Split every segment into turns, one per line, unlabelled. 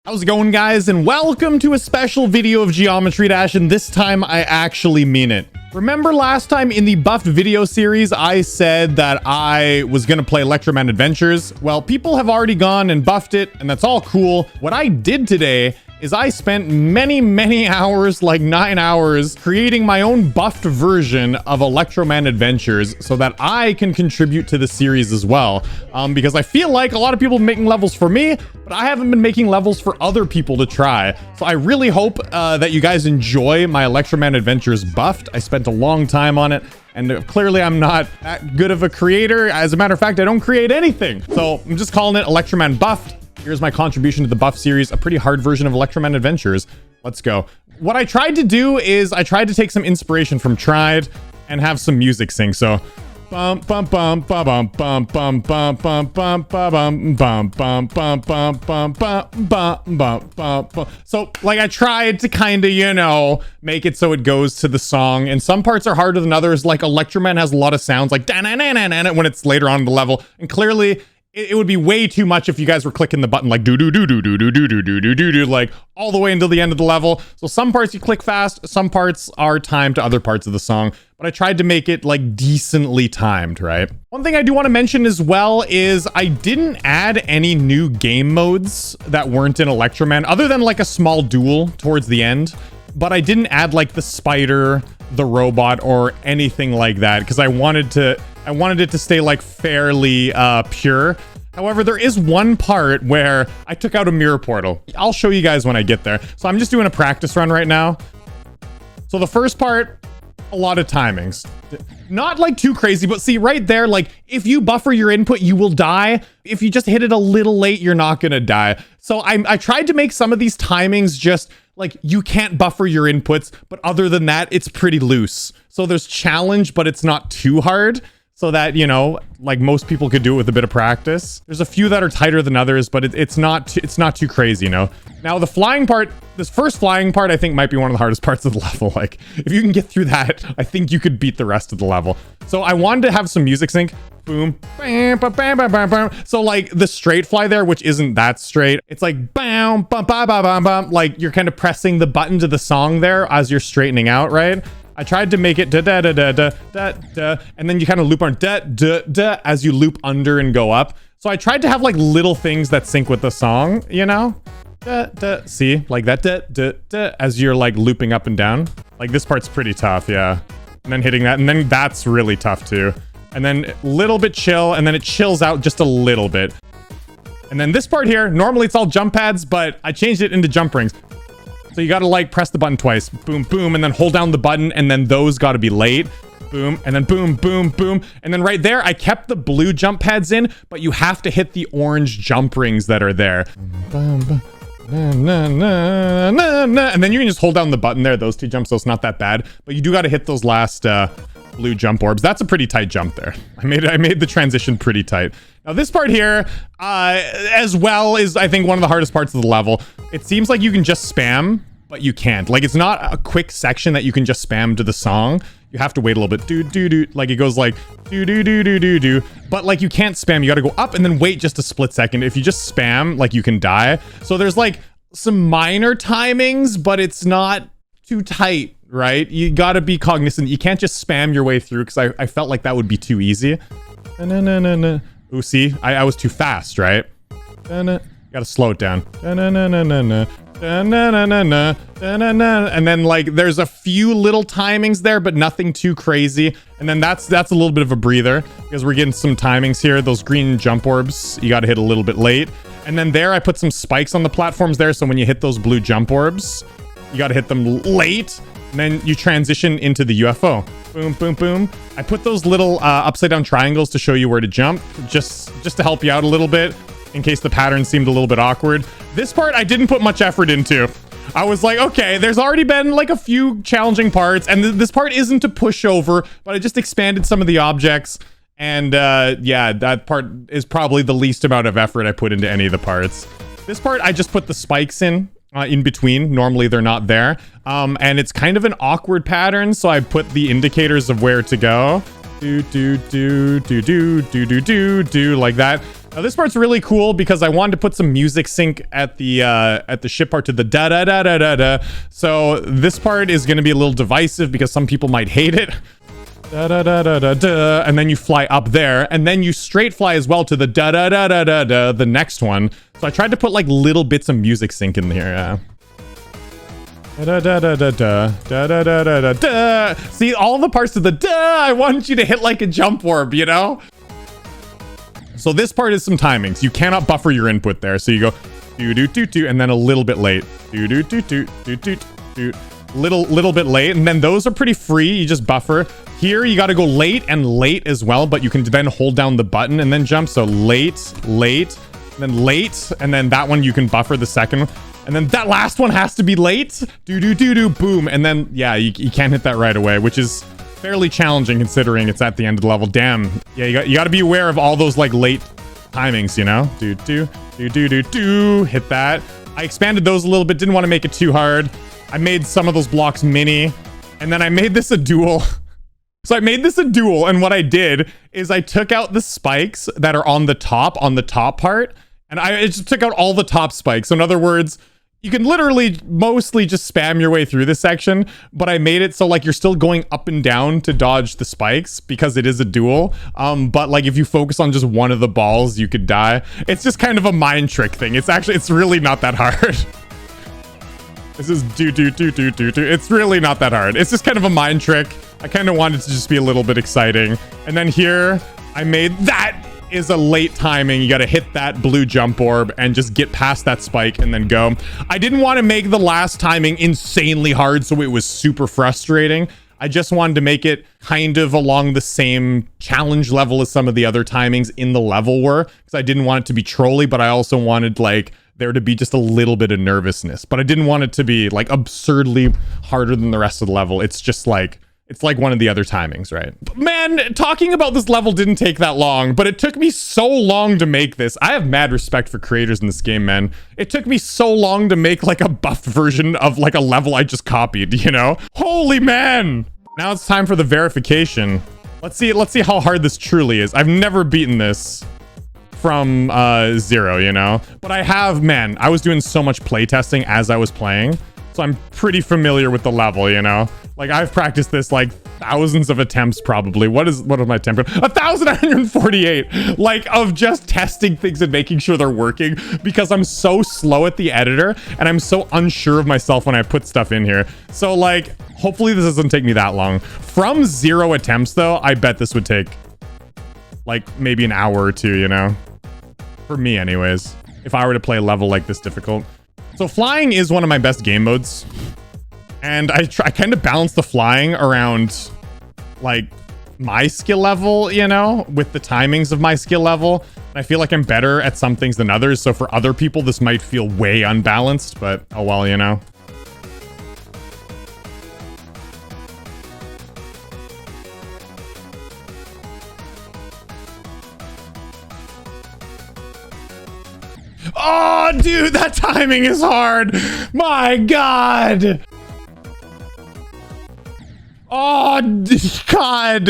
How's it going, guys? And welcome to a special video of Geometry Dash, and this time I actually mean it. Remember last time in the buffed video series, I said that I was gonna play Electroman Adventures? Well, people have already gone and buffed it, and that's all cool. What I did today is I spent many hours, like 9 hours, creating my own buffed version of Electroman Adventures so that I can contribute to the series as well. Because I feel like a lot of people are making levels for me, but I haven't been making levels for other people to try. So I really hope that you guys enjoy my Electroman Adventures buffed. I spent a long time on it, and clearly I'm not that good of a creator. As a matter of fact, I don't create anything. So I'm just calling it Electroman Buffed. Here's my contribution to the buff series, a pretty hard version of Electroman Adventures. Let's go. What I tried to do is I tried to take some inspiration from Tried and have some music sync. So bum bum bum bum bum bum bum bum bum bum bum bum bum bum bum bum bum. So like I tried to kind of, you know, make it so it goes to the song, and some parts are harder than others. Like Electroman has a lot of sounds like da-na-na-na-na when it's later on in the level, and clearly it would be way too much if you guys were clicking the button like do do do do do do do do do do do do like all the way until the end of the level. So some parts you click fast, some parts are timed to other parts of the song, but I tried to make it like decently timed, right? One thing I do want to mention as well is I didn't add any new game modes that weren't in Electroman, other than like a small duel towards the end. But I didn't add like the spider, the robot, or anything like that because I wanted it to stay like fairly pure. However, there is one part where I took out a mirror portal. I'll show you guys when I get there. So I'm just doing a practice run right now. So the first part, a lot of timings. Not like too crazy, but see right there, like if you buffer your input, you will die. If you just hit it a little late, you're not gonna die. So I tried to make some of these timings just like you can't buffer your inputs, but other than that, it's pretty loose. So there's challenge, but it's not too hard. So that, you know, like most people could do it with a bit of practice. There's a few that are tighter than others, but it's not too crazy, you know. Now the flying part, this first flying part, I think might be one of the hardest parts of the level. Like if you can get through that, I think you could beat the rest of the level. So I wanted to have some music sync. Boom, bam, bam, bam, bam, bam, bam. So like the straight fly there, which isn't that straight, it's like bam, bam, bam, bam, bam, bam. Like you're kind of pressing the button to the song there as you're straightening out, right? I tried to make it da da da da da da da, and then you kind of loop on da da da as you loop under and go up. So I tried to have like little things that sync with the song, you know? Da da, see, like that da da da as you're like looping up and down. Like this part's pretty tough, yeah. And then hitting that, and then that's really tough too. And then a little bit chill, and then it chills out just a little bit. And then this part here, normally it's all jump pads, but I changed it into jump rings. So you gotta like press the button twice, boom, boom, and then hold down the button, and then those gotta be late, boom, and then boom, boom, boom. And then right there, I kept the blue jump pads in, but you have to hit the orange jump rings that are there. And then you can just hold down the button there, those two jumps, so it's not that bad. But you do gotta hit those last blue jump orbs. That's a pretty tight jump there. I made the transition pretty tight. Now this part here, as well, is I think one of the hardest parts of the level. It seems like you can just spam, but you can't. Like it's not a quick section that you can just spam to the song. You have to wait a little bit. Do do do. Like it goes like do do do do do do. But like you can't spam. You got to go up and then wait just a split second. If you just spam, like you can die. So there's like some minor timings, but it's not too tight, right? You got to be cognizant. You can't just spam your way through because I felt like that would be too easy. Ooh, see, I was too fast, right? You gotta slow it down. And then like there's a few little timings there, but nothing too crazy. And then that's a little bit of a breather because we're getting some timings here. Those green jump orbs, you gotta hit a little bit late. And then there, I put some spikes on the platforms there. So when you hit those blue jump orbs, you gotta hit them late. And then you transition into the UFO. Boom, boom, boom. I put those little upside down triangles to show you where to jump, just to help you out a little bit in case the pattern seemed a little bit awkward. This part I didn't put much effort into. I was like, okay, there's already been like a few challenging parts, and this part isn't a pushover, but I just expanded some of the objects. And yeah, that part is probably the least amount of effort I put into any of the parts. This part, I just put the spikes in between. Normally they're not there. And it's kind of an awkward pattern, so I put the indicators of where to go. Do, do, do, do, do, do, do, do, do, like that. Now this part's really cool because I wanted to put some music sync at the ship part to the da da da da da da. So this part is going to be a little divisive because some people might hate it. Da da da da da da, and then you fly up there, and then you straight fly as well to the da da da da da da, the next one. So I tried to put like little bits of music sync in here. Yeah. Da da da da da da da da da da da. See all the parts of the da. I want you to hit like a jump orb, you know. So this part is some timings. You cannot buffer your input there. So you go do do do do, and then a little bit late. Do do do do do do do. Little bit late, and then those are pretty free. You just buffer. Here you got to go late and late as well, but you can then hold down the button and then jump. So late, late, then late, and then that one you can buffer the second one. And then that last one has to be late. Do do do do boom, and then yeah, you can't hit that right away, which is fairly challenging considering it's at the end of the level. Damn. Yeah, you got to be aware of all those like late timings, you know? Do do do do do do. Hit that. I expanded those a little bit. Didn't want to make it too hard. I made some of those blocks mini, and then I made this a dual. So I made this a dual, and what I did is I took out the spikes that are on the top part, and I just took out all the top spikes. So in other words, you can literally mostly just spam your way through this section, but I made it so like you're still going up and down to dodge the spikes because it is a duel. But like if you focus on just one of the balls, you could die. It's just kind of a mind trick thing. It's really not that hard. This is do. It's really not that hard. It's just kind of a mind trick. I kind of wanted to just be a little bit exciting. And then here, I made that is a late timing. You got to hit that blue jump orb and just get past that spike and then go. I didn't want to make the last timing insanely hard, so it was super frustrating. I just wanted to make it kind of along the same challenge level as some of the other timings in the level were, because I didn't want it to be trolly, but I also wanted like there to be just a little bit of nervousness, but I didn't want it to be like absurdly harder than the rest of the level. It's just like, it's like one of the other timings, right? Man, talking about this level didn't take that long, but it took me so long to make this. I have mad respect for creators in this game, man. It took me so long to make like a buffed version of like a level I just copied, you know? Holy man! Now it's time for the verification. Let's see how hard this truly is. I've never beaten this from zero, you know? But I have, man, I was doing so much playtesting as I was playing, so I'm pretty familiar with the level, you know? Like, I've practiced this like thousands of attempts probably. What is my tempo? 1,148, like, of just testing things and making sure they're working, because I'm so slow at the editor and I'm so unsure of myself when I put stuff in here. So like, hopefully this doesn't take me that long. From 0 attempts though, I bet this would take like maybe an hour or two, you know? For me anyways, if I were to play a level like this difficult. So flying is one of my best game modes. And I kind of balance the flying around like my skill level, you know, with the timings of my skill level. I feel like I'm better at some things than others. So for other people, this might feel way unbalanced, but oh well, you know. Oh, dude, that timing is hard. My God. Oh, God.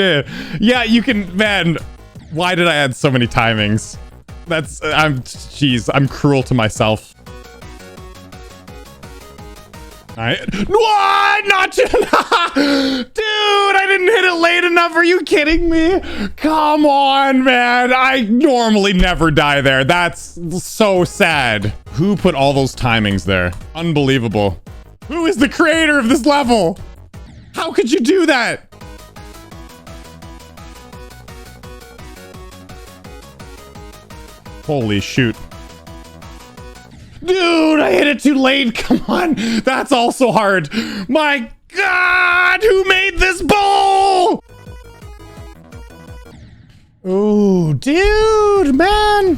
Yeah, you can, man. Why did I add so many timings? Jeez, I'm cruel to myself. What? Not dude, I didn't hit it late enough. Are you kidding me? Come on, man. I normally never die there. That's so sad. Who put all those timings there? Unbelievable. Who is the creator of this level? How could you do that? Holy shoot. Dude, I hit it too late. Come on. That's also hard. My God, who made this bowl? Oh, dude, man.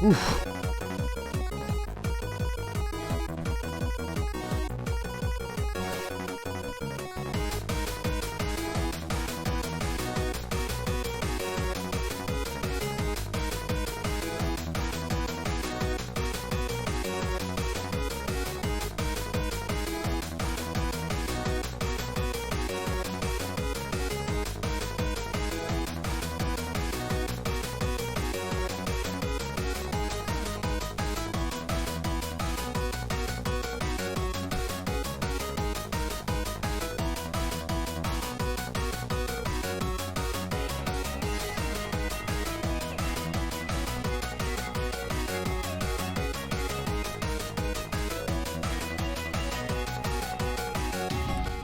Oof.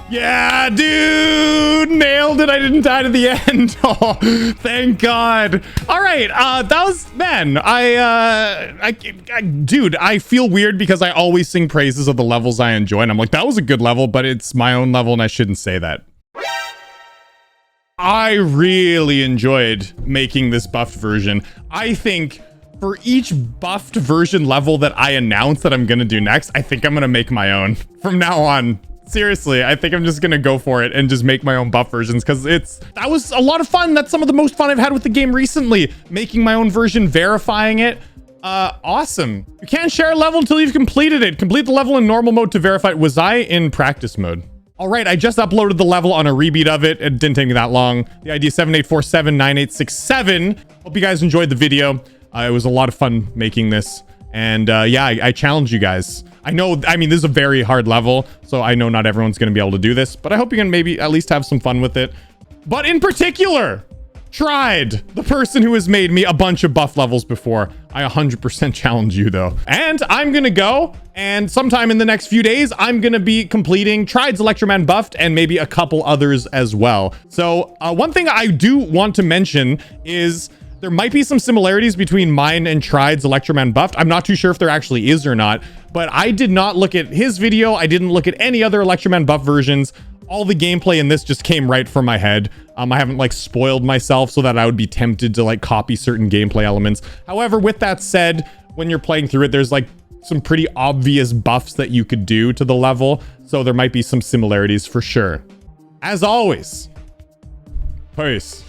Yeah, dude, nailed it. I didn't die to the end. Oh, thank God. All right, that was, man, dude, I feel weird because I always sing praises of the levels I enjoy, and I'm like, that was a good level, but it's my own level, and I shouldn't say that. I really enjoyed making this buffed version. I think for each buffed version level that I announce that I'm gonna do next, I think I'm gonna make my own from now on. Seriously, I think I'm just gonna go for it and just make my own buff versions, because that was a lot of fun. That's some of the most fun I've had with the game recently. Making my own version, verifying it. Awesome. You can't share a level until you've completed it. Complete the level in normal mode to verify it. Was I in practice mode? All right, I just uploaded the level on a rebeat of it. It didn't take me that long. The ID is 78479867. Hope you guys enjoyed the video. It was a lot of fun making this. And yeah, I challenge you guys. I know, I mean, this is a very hard level, so I know not everyone's going to be able to do this, but I hope you can maybe at least have some fun with it. But in particular, tried the person who has made me a bunch of buff levels before. I 100% challenge you though. And I'm going to go, and sometime in the next few days, I'm going to be completing Tried's Electroman Buffed and maybe a couple others as well. So one thing I do want to mention is there might be some similarities between mine and Tried's Electroman Buffed. I'm not too sure if there actually is or not, but I did not look at his video. I didn't look at any other Electroman Buff versions. All the gameplay in this just came right from my head. I haven't like spoiled myself so that I would be tempted to like copy certain gameplay elements. However, with that said, when you're playing through it, there's like some pretty obvious buffs that you could do to the level. So there might be some similarities for sure. As always, peace.